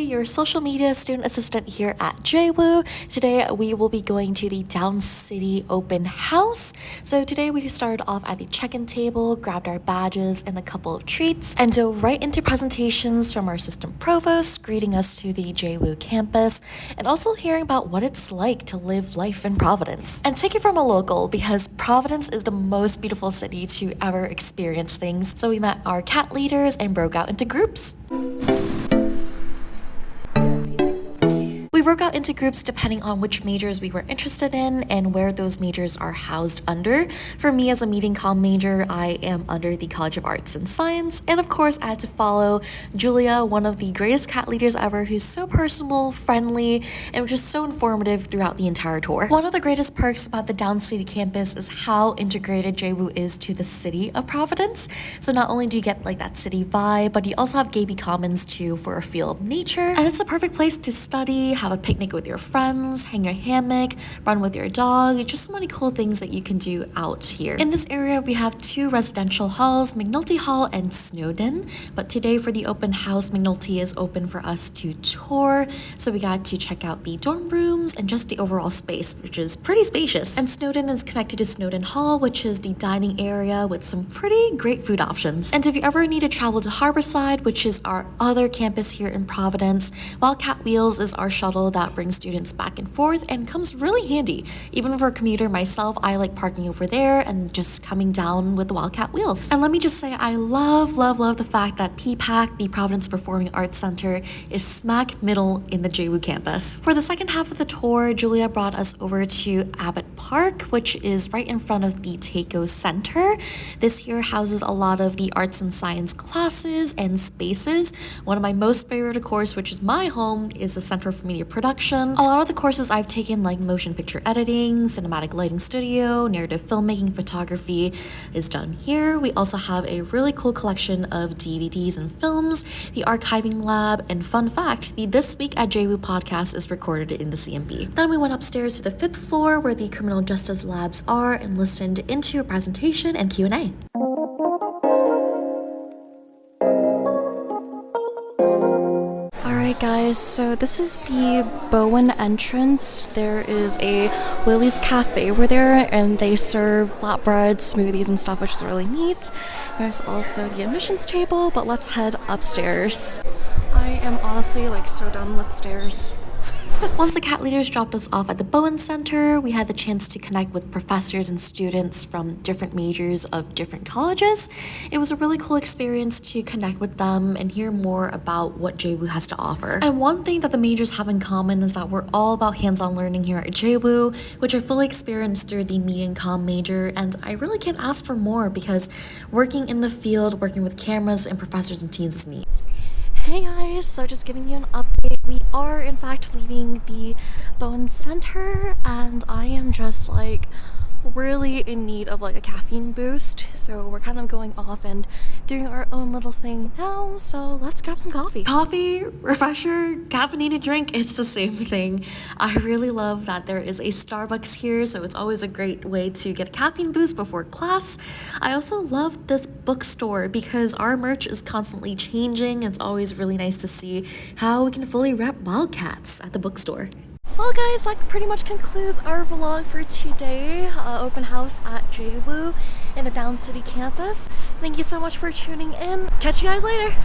your social media student assistant here at JWU. Today we will be going to the Downcity Open House. So today we started off at the check-in table, grabbed our badges and a couple of treats, and dove right into presentations from our assistant provost greeting us to the JWU campus, and also hearing about what it's like to live life in Providence. And take it from a local, because Providence is the most beautiful city to ever experience things. So we met our cat leaders and broke out into groups. We broke out into groups depending on which majors we were interested in and where those majors are housed under. For me, as a meeting comm major, I am under the College of Arts and Science, and of course I had to follow Julia, one of the greatest cat leaders ever, who's so personable, friendly, and just so informative throughout the entire tour. One of the greatest perks about the Downcity campus is how integrated JWU is to the city of Providence. So not only do you get like that city vibe, but you also have Gaby Commons too for a feel of nature, and it's a perfect place to study, have a picnic with your friends, hang your hammock, run with your dog, just so many cool things that you can do out here. In this area, we have two residential halls, McNulty Hall and Snowden, but today for the open house, McNulty is open for us to tour, so we got to check out the dorm rooms and just the overall space, which is pretty spacious. And Snowden is connected to Snowden Hall, which is the dining area with some pretty great food options. And if you ever need to travel to Harborside, which is our other campus here in Providence, Wildcat Wheels is our shuttle that brings students back and forth and comes really handy. Even for a commuter myself, I like parking over there and just coming down with the Wildcat Wheels. And let me just say, I love the fact that PPAC, the Providence Performing Arts Center, is smack middle in the JWU campus. For the second half of the tour, Julia brought us over to Abbott Park, which is right in front of the TACO Center. This here houses a lot of the arts and science classes and spaces. One of my most favorite course, which is my home, is the Center for Media Production. A lot of the courses I've taken, like motion picture editing, cinematic lighting studio, narrative filmmaking, photography, is done here. We also have a really cool collection of DVDs and films, the archiving lab, and fun fact, the This Week at JWU podcast is recorded in the CMB. Then we went upstairs to the 5th floor where the criminal justice labs are and listened into a presentation and Q&A. Alright guys, so this is the Bowen entrance. There is a Willie's Cafe over there and they serve flatbreads, smoothies and stuff, which is really neat. There's also the admissions table, but let's head upstairs. I am honestly like so done with stairs. Once the cat leaders dropped us off at the Bowen Center, we had the chance to connect with professors and students from different majors of different colleges. It was a really cool experience to connect with them and hear more about what JWU has to offer. And one thing that the majors have in common is that we're all about hands-on learning here at JWU, which I fully experienced through the media and comm major, and I really can't ask for more because working in the field, working with cameras and professors and teams is neat. Hey guys, so just giving you an update. We are in fact leaving the Bowen Center and I am just like really in need of like a caffeine boost, so we're kind of going off and doing our own little thing now, so let's grab some coffee. Coffee, refresher, caffeinated drink, it's the same thing. I really love that there is a Starbucks here, so it's always a great way to get a caffeine boost before class. I also love this bookstore because our merch is constantly changing. It's always really nice to see how we can fully rep Wildcats at the bookstore. Well guys, that pretty much concludes our vlog for today. Open house at JWU in the Downcity campus. Thank you so much for tuning in. Catch you guys later.